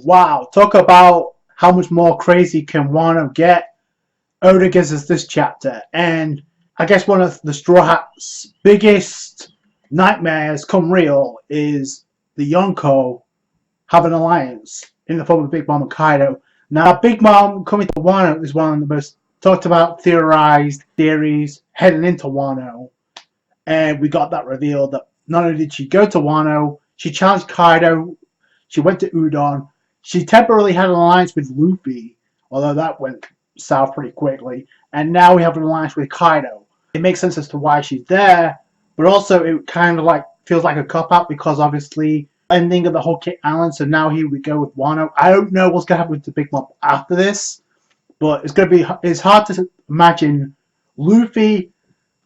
Wow, talk about how much more crazy can Wano get. Oda gives us this chapter, and I guess one of the Straw Hat's biggest nightmares come real is the Yonko have an alliance in the form of Big Mom and Kaido. Now, Big Mom coming to Wano is one of the most talked about, theorized theories heading into Wano, and we got that reveal that not only did she go to Wano, she challenged Kaido, she went to Udon, she temporarily had an alliance with Luffy, although that went south pretty quickly, and now we have an alliance with Kaido. It makes sense as to why she's there, but also it kind of like feels like a cop-out because obviously ending of the whole Kick Island, so now here we go with Wano. I don't know what's going to happen with the Big Mom after this, but it's hard to imagine Luffy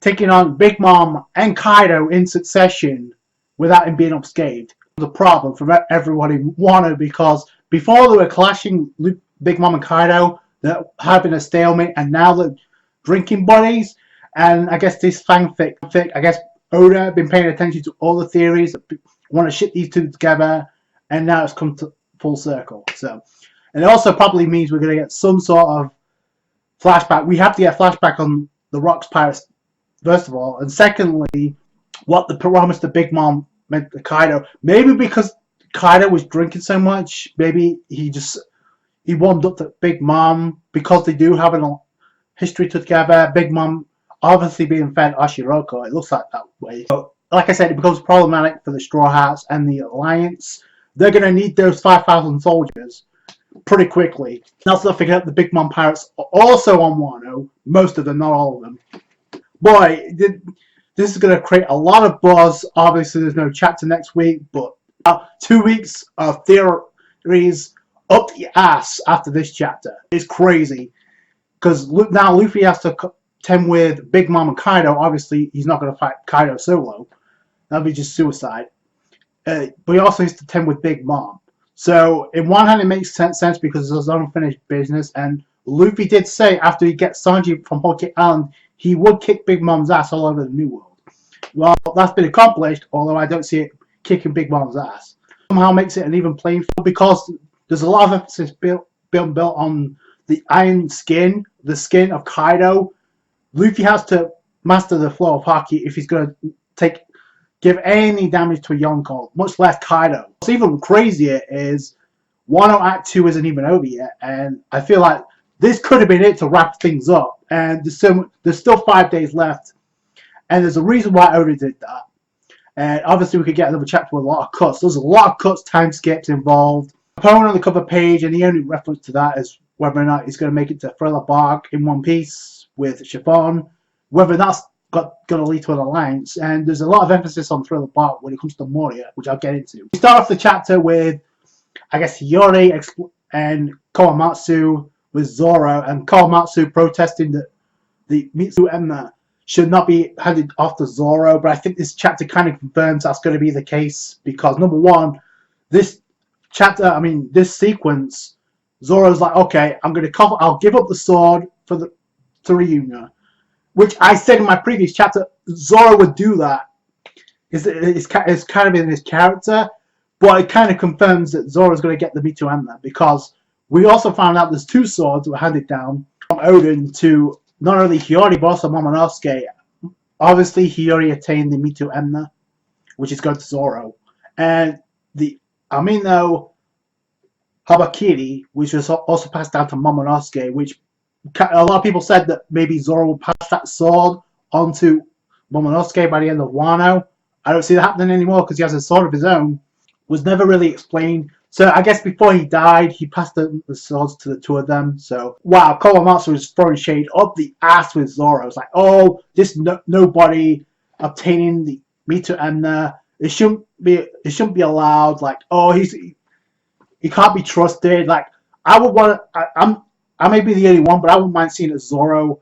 taking on Big Mom and Kaido in succession without him being unscathed. The problem for everyone in Wano, because before they were clashing, Big Mom and Kaido, they're having a stalemate, and now they're drinking buddies. And I guess this fanfic, I guess Oda been paying attention to all the theories that want to ship these two together, and now it's come to full circle. So, and it also probably means we're going to get some sort of flashback. We have to get a flashback on the Rocks Pirates, first of all, and secondly, what the promise to Big Mom meant to Kaido. Maybe because Kaido was drinking so much, maybe he warmed up to Big Mom because they do have a history together. Big Mom obviously being fed Ashiroko, it looks like that way. So, like I said, it becomes problematic for the Straw Hats and the Alliance. They're going to need those 5,000 soldiers pretty quickly. Now, let's not forget the Big Mom Pirates are also on Wano. Most of them, not all of them. Boy, this is going to create a lot of buzz. Obviously, there's no chapter next week, but 2 weeks of theories up the ass after this chapter. It's crazy. Because now Luffy has to contend with Big Mom and Kaido. Obviously, he's not going to fight Kaido solo. That'd be just suicide. But he also has to contend with Big Mom. So, in one hand, it makes sense because it's unfinished business. And Luffy did say after he gets Sanji from Whole Cake Island, he would kick Big Mom's ass all over the New World. Well, that's been accomplished, although I don't see it kicking Big Mom's ass. Somehow makes it an even playing field because there's a lot of emphasis built on the iron skin, the skin of Kaido. Luffy has to master the flow of Haki if he's going to give any damage to a Yonko, much less Kaido. What's even crazier is Wano Act 2 isn't even over yet, and I feel like this could have been it to wrap things up. And there's still 5 days left, and there's a reason why Oda did that. And obviously we could get another chapter with a lot of cuts. There's a lot of cuts, time skips involved. Opponent on the cover page, and the only reference to that is whether or not he's going to make it to Thriller Bark in One Piece with Chiffon, whether that's going to lead to an alliance. And there's a lot of emphasis on Thriller Bark when it comes to Moria, which I'll get into. We start off the chapter with, I guess, Hiyori and Kawamatsu with Zoro, and Kawamatsu protesting that the Mitsu Emma should not be handed off to Zoro. But I think this chapter kind of confirms that's going to be the case because, number one, this sequence, Zoro's like, okay, I'll give up the sword for the reunion, which I said in my previous chapter, Zoro would do that. It's kind of in his character, but it kind of confirms that Zoro's going to get the Mitsu Emma because we also found out there's 2 swords that were handed down from Odin to not only Hiyori but also Momonosuke. Obviously, Hiyori attained the Mitsu Emma, which is going to Zoro, and the Amino Habakiri, which was also passed down to Momonosuke, which a lot of people said that maybe Zoro will pass that sword onto Momonosuke by the end of Wano. I don't see that happening anymore because he has a sword of his own. Was never really explained. So I guess before he died, he passed the swords to the 2 of them. So wow, Kawamatsu was throwing shade up the ass with Zoro. It's like, oh, this nobody obtaining the Mitsu Emma. It shouldn't be allowed. Like, oh, he can't be trusted. Like, I may be the only one, but I wouldn't mind seeing a Zoro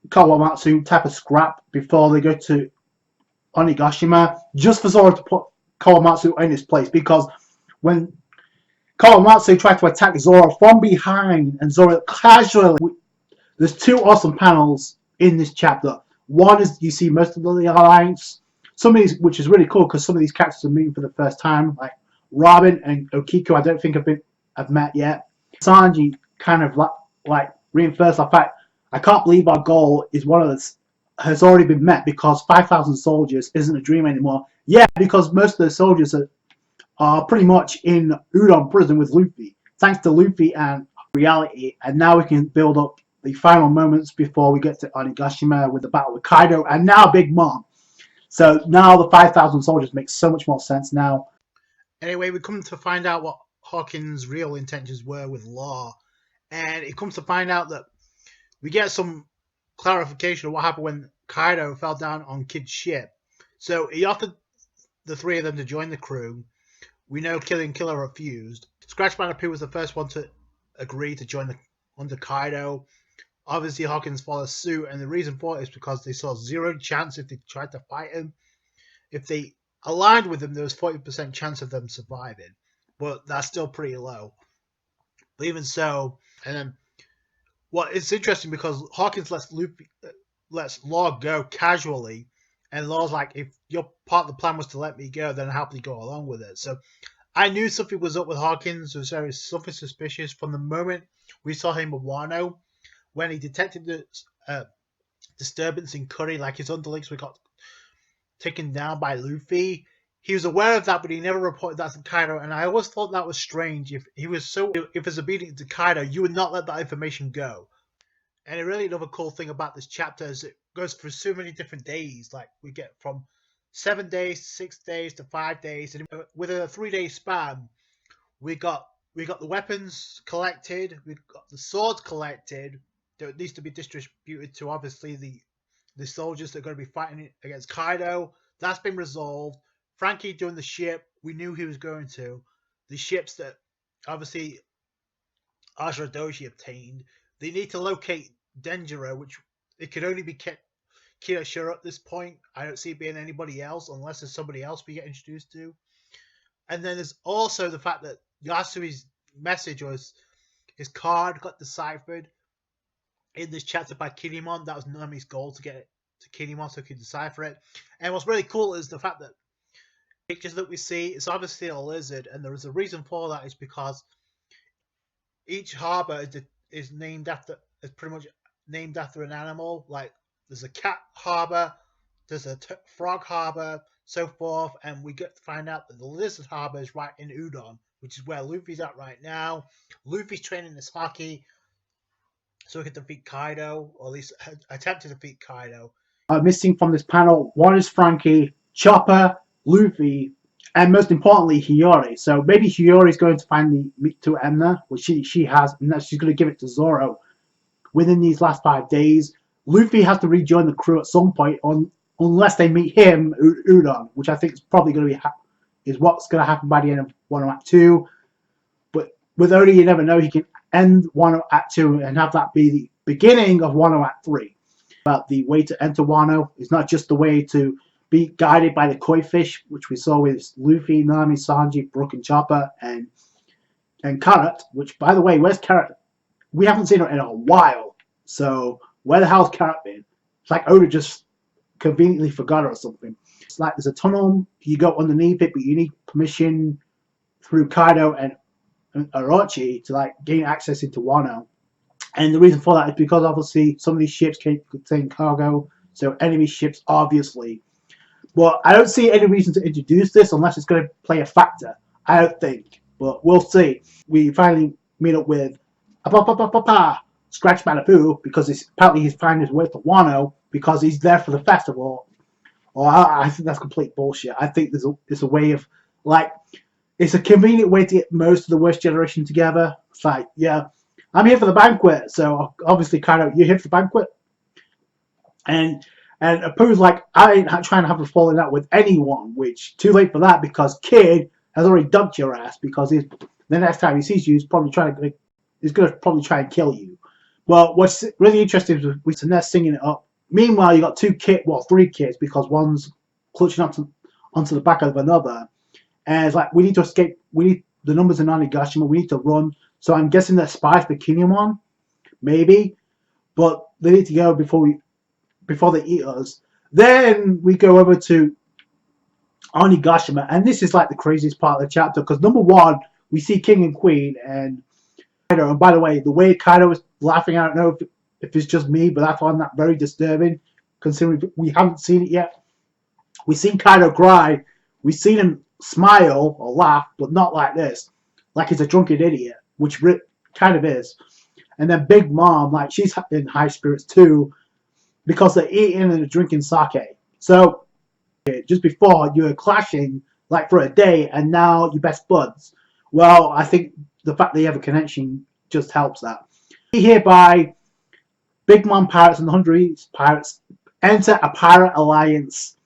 Kawamatsu type of scrap before they go to Onigashima, just for Zoro to put Kawamatsu in his place. Because when Kawamatsu tried to attack Zoro from behind, and Zoro casually, there's 2 awesome panels in this chapter. One is you see most of the Alliance, some of these, which is really cool because some of these characters are meeting for the first time, like Robin and Okiko. I don't think have been have met yet. Sanji kind of like reinforced the fact, I can't believe our goal is one of this has already been met because 5,000 soldiers isn't a dream anymore. Yeah, because most of the soldiers are pretty much in Udon prison with Luffy. Thanks to Luffy and reality, and now we can build up the final moments before we get to Onigashima with the battle with Kaido and now Big Mom. So now the 5,000 soldiers makes so much more sense now. Anyway, we come to find out what Hawkins' real intentions were with Law, and it comes to find out that we get some clarification of what happened when Kaido fell down on Kid's ship. So he offered the three of them to join the crew. We know Killer refused. Scratch Banapoo was the first one to agree to join under Kaido. Obviously, Hawkins followed suit, and the reason for it is because they saw zero chance if they tried to fight him. If they aligned with him, there was 40% chance of them surviving, but that's still pretty low. But even so, and then it's interesting because Hawkins lets Law go casually, and Law's like, if your part of the plan was to let me go, then I'll happily go along with it. So I knew something was up with Hawkins. There was something suspicious from the moment we saw him with Wano, when he detected the disturbance in Curry, like his underlings were got taken down by Luffy. He was aware of that, but he never reported that to Kaido, and I always thought that was strange. If it's obedient to Kaido, you would not let that information go. And really another cool thing about this chapter is it goes through so many different days. Like we get from 7 days, 6 days to 5 days, and within a 3-day span, we got the weapons collected, we got the swords collected. That needs to be distributed to obviously the soldiers that are going to be fighting against Kaido. That's been resolved. Frankie doing the ship, we knew he was going to. The ships that obviously Ashura Doji obtained. They need to locate Denjiro, which it could only be Kiyoshiro at this point. I don't see it being anybody else unless there's somebody else we get introduced to. And then there's also the fact that Yasui's message or his card got deciphered in this chapter by Kinemon. That was Nami's goal, to get it to Kinemon so he could decipher it. And what's really cool is the fact that pictures that we see, it's obviously a lizard, and there is a reason for that. Is because each harbor is pretty much named after an animal. Like there's a cat harbor, there's a frog harbor, so forth, and we get to find out that the lizard harbor is right in Udon, which is where Luffy's at right now. Luffy's training his haki so he can defeat Kaido, or at least attempt to defeat Kaido. Missing from this panel, one is Frankie, Chopper, Luffy, and most importantly, Hiyori. So maybe Hiyori is going to finally meet to Emna, which she has, and that she's going to give it to Zoro within these last 5 days. Luffy has to rejoin the crew at some point, unless they meet him, Udon, which I think is probably going to be is what's going to happen by the end of Wano Act 2. But with Oda, you never know. He can end Wano Act 2 and have that be the beginning of Wano Act 3. But the way to enter Wano is not just the way to be guided by the koi fish, which we saw with Luffy, Nami, Sanji, Brook, and Chopper, and Carrot. Which, by the way, where's Carrot? We haven't seen her in a while. So where the hell's Carrot been? It's like Oda just conveniently forgot her or something. It's like there's a tunnel, you go underneath it, but you need permission through Kaido and Orochi to like gain access into Wano. And the reason for that is because obviously some of these ships can contain cargo, so enemy ships obviously. But I don't see any reason to introduce this unless it's going to play a factor. I don't think, but we'll see. We finally meet up with Scratch Manapoo because apparently he's finding his way to Wano because he's there for the festival. Or I think that's complete bullshit. I think there's a way of like, it's a convenient way to get most of the worst generation together. It's like, yeah, I'm here for the banquet, so obviously Kaido, you're here for the banquet. And Apu's like, I ain't trying to have a falling out with anyone, which too late for that because Kid has already dumped your ass because the next time he sees you, he's going to probably try and kill you. Well, what's really interesting is with Ness singing it up. Meanwhile, you got 3 kids because one's clutching onto the back of another. And it's like, we need to escape. We need the numbers in Onigashima. We need to run. So I'm guessing they're spies for Kinemon, maybe. But they need to go before they eat us. Then we go over to Onigashima. And this is like the craziest part of the chapter. Because number one, we see King and Queen and Kaido. And by the way, the way Kaido was laughing, I don't know if it's just me, but I find that very disturbing, considering we haven't seen it yet. We've seen Kaido cry, we've seen him smile or laugh, but not like this, like he's a drunken idiot, which kind of is. And then Big Mom, like she's in high spirits too, because they're eating and they're drinking sake. So just before you were clashing like for a day, and now you're best buds. Well, I think the fact that you have a connection just helps that. Hereby, Big Mom Pirates and the 100 Pirates enter a pirate alliance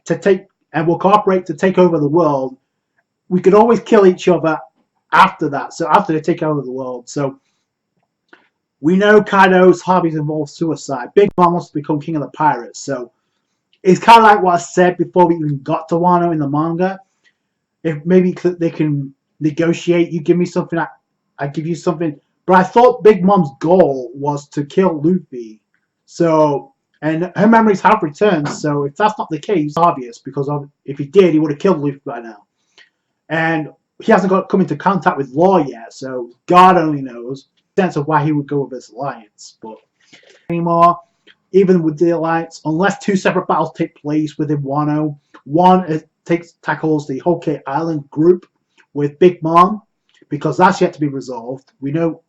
to take, and will cooperate to take over the world. We could always kill each other after that. So after they take over the world. So we know Kaido's hobbies involve suicide. Big Mom wants to become king of the pirates. So it's kind of like what I said before we even got to Wano in the manga. If maybe they can negotiate, you give me something, I give you something. But I thought Big Mom's goal was to kill Luffy. So, and her memories have returned. So if that's not the case, it's obvious, because if he did, he would have killed Luffy by now. And he hasn't come into contact with Law yet. So God only knows the sense of why he would go with this alliance. But anymore, even with the alliance, unless two separate battles take place within Wano, one tackles the Whole Cake Island group with Big Mom, because that's yet to be resolved. We know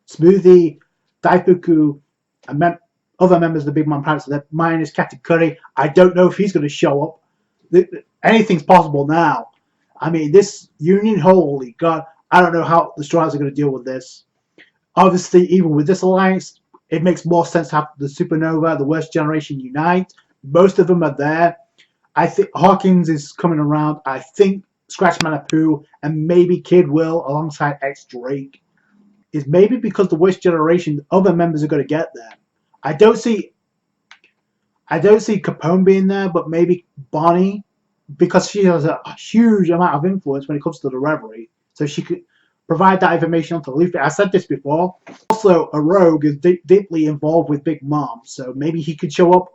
Smoothie, Daifuku, and other members of the Big Mom Pirates, minus Katakuri. I don't know if he's going to show up. Anything's possible now. I mean, this union, holy God, I don't know how the Straws are going to deal with this. Obviously, even with this alliance, it makes more sense to have the Supernova, the Worst Generation unite. Most of them are there. I think Hawkins is coming around. I think Scratchman Apu and maybe Kid Will alongside X Drake is maybe because the Worst Generation, other members are going to get there. I don't see Capone being there, but maybe Bonnie, because she has a huge amount of influence when it comes to the Reverie, so she could provide that information to Luffy. I said this before. Also, a rogue is deeply involved with Big Mom, so maybe he could show up.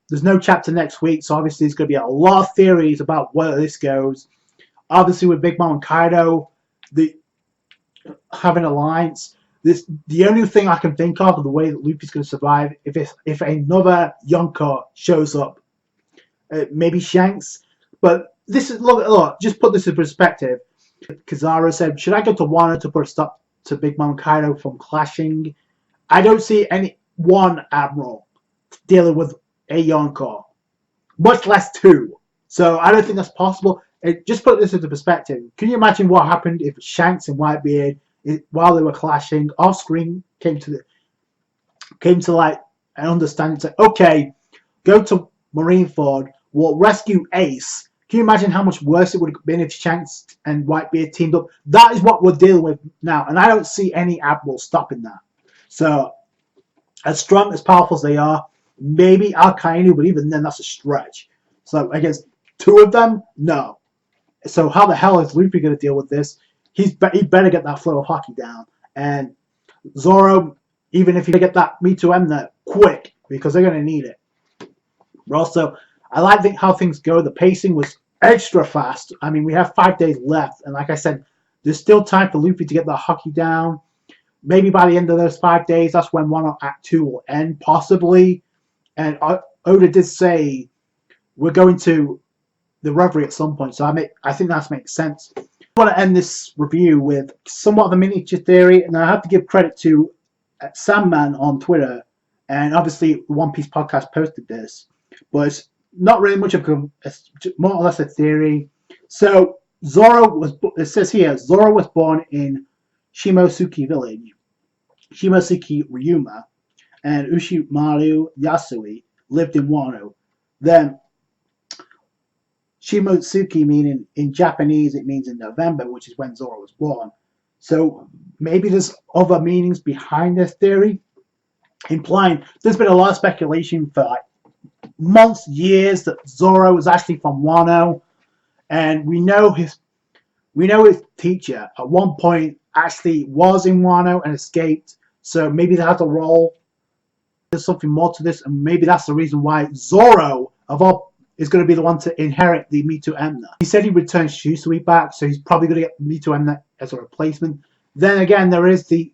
There's no chapter next week, so obviously there's going to be a lot of theories about where this goes. Obviously, with Big Mom and Kaido, having an alliance. The only thing I can think of the way that Luffy's going to survive if another Yonko shows up, maybe Shanks. But this is look. Just put this in perspective. Kizaru said, "Should I go to Wano to put a stop to Big Mom and Kaido from clashing?" I don't see any one admiral dealing with a Yonko, much less two. So I don't think that's possible. Just put this into perspective. Can you imagine what happened if Shanks and Whitebeard, while they were clashing off screen, came to like an understanding? Say, okay, go to Marineford. We'll rescue Ace. Can you imagine how much worse it would have been if Shanks and Whitebeard teamed up? That is what we're dealing with now, and I don't see any admiral stopping that. So, as strong, as powerful as they are, maybe Akainu, but even then, that's a stretch. So, against two of them, no. So, how the hell is Luffy going to deal with this? He better get that flow of hockey down. And Zoro, even if he get that Me Too M there quick, because they're going to need it. But also, I like how things go. The pacing was extra fast. I mean, we have 5 days left. And like I said, there's still time for Luffy to get that hockey down. Maybe by the end of those 5 days, that's when Wano Act 2 will end, possibly. And Oda did say we're going to the Reverie at some point. So I think that makes sense. I want to end this review with somewhat of a miniature theory. And I have to give credit to Sandman on Twitter. And obviously, the One Piece podcast posted this. But it's not really much of more or less a theory. So it says here, Zoro was born in Shimosuke village, Shimosuke Ryuma, and Ushimaru Yasui lived in Wano. Then Shimosuke, meaning in Japanese, it means in November, which is when Zoro was born. So maybe there's other meanings behind this theory, implying there's been a lot of speculation for like months, years, that Zoro was actually from Wano, and we know his teacher at one point actually was in Wano and escaped. So maybe they had a role. There's something more to this, and maybe that's the reason why Zoro, of all, is going to be the one to inherit the Mito Emna. He said he would turn Shusui back, so he's probably going to get Mito Emna as a replacement. Then again, there is the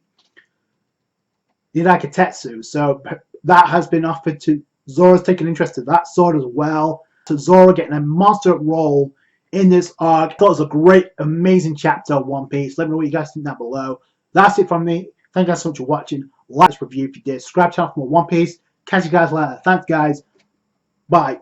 Nakatetsu, so that has been offered to Zoro's taken interest in that sword as well. So Zoro getting a monster role in this arc. I thought it was a great, amazing chapter of One Piece. Let me know what you guys think down below. That's it from me. Thank you guys so much for watching. Like this review if you did. Subscribe to the channel for more One Piece. Catch you guys later. Thanks, guys. Bye.